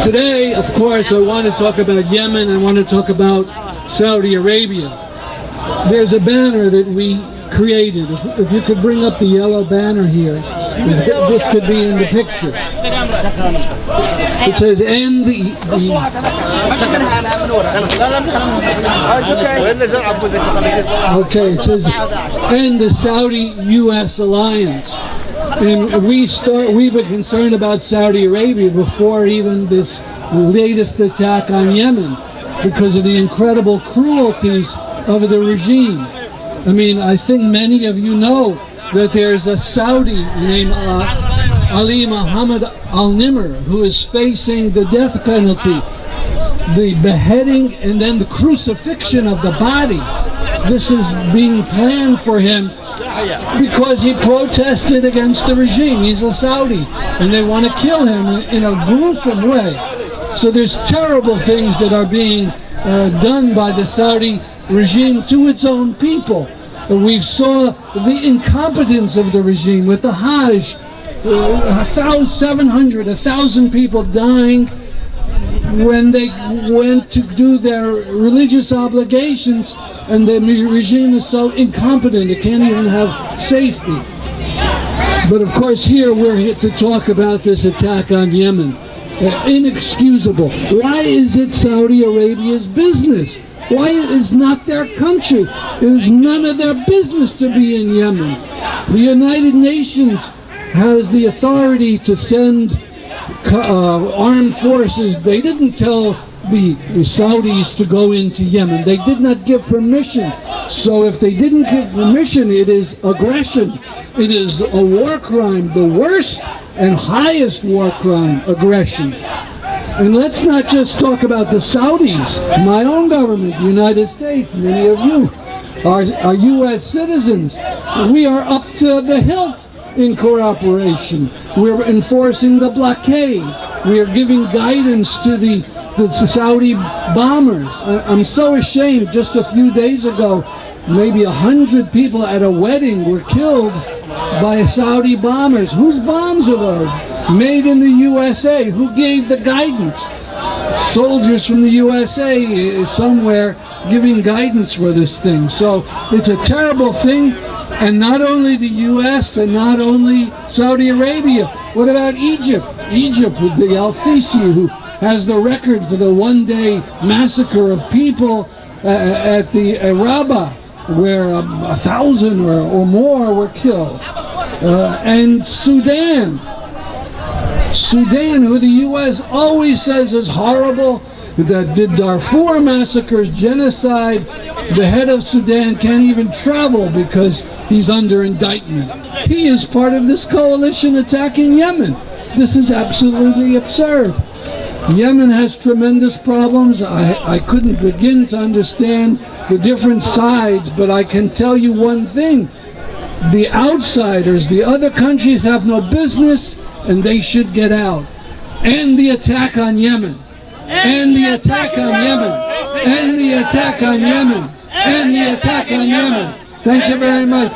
Today, of course, I want to talk about Yemen. I want to talk about Saudi Arabia. There's a banner that we created. If you could bring up the yellow banner here, this could be in the picture. It says, "End the okay. It says, "End the Saudi-U.S. alliance." And we've been concerned about Saudi Arabia before even this latest attack on Yemen, because of the incredible cruelties of the regime. I mean, I think many of you know that there's a Saudi named Ali Mohammed Al-Nimr who is facing the death penalty, the beheading, and then the crucifixion of the body. This is being planned for him because he protested against the regime. He's a Saudi, and they want to kill him in a gruesome way. So there's terrible things that are being done by the Saudi regime to its own people. We saw the incompetence of the regime with the Hajj, 700, 1,000 people dying when they went to do their religious obligations, and the regime is so incompetent it can't even have safety. But of course here we're here to talk about this attack on Yemen. Inexcusable. Why is it Saudi Arabia's business? Why is not their country? It is none of their business to be in Yemen. The United Nations has the authority to send armed forces. They didn't tell the Saudis to go into Yemen. They did not give permission. So if they didn't give permission, it is aggression. It is a war crime, the worst and highest war crime, aggression. And let's not just talk about the Saudis. My own government, the United States, many of you are U.S. citizens. We are up to the hilt in cooperation. We're enforcing the blockade. We are giving guidance to the Saudi bombers. I'm so ashamed. Just a few days ago, maybe 100 people at a wedding were killed by Saudi bombers. Whose bombs are those? Made in the USA. Who gave the guidance? Soldiers from the USA somewhere giving guidance for this thing. So it's a terrible thing. And not only the US and not only Saudi Arabia. What about Egypt? Egypt with the Al-Sisi, who has the record for the one-day massacre of people at the Araba, where 1,000 or more were killed. And Sudan, who the U.S. always says is horrible, that did Darfur massacres, genocide. The head of Sudan can't even travel because he's under indictment. He is part of this coalition attacking Yemen. This is absolutely absurd. Yemen has tremendous problems. I couldn't begin to understand the different sides, but I can tell you one thing. The outsiders, the other countries have no business, and they should get out. End the attack on Yemen. End the attack on Yemen. End the attack on Yemen. End the attack on Yemen. Thank you very much.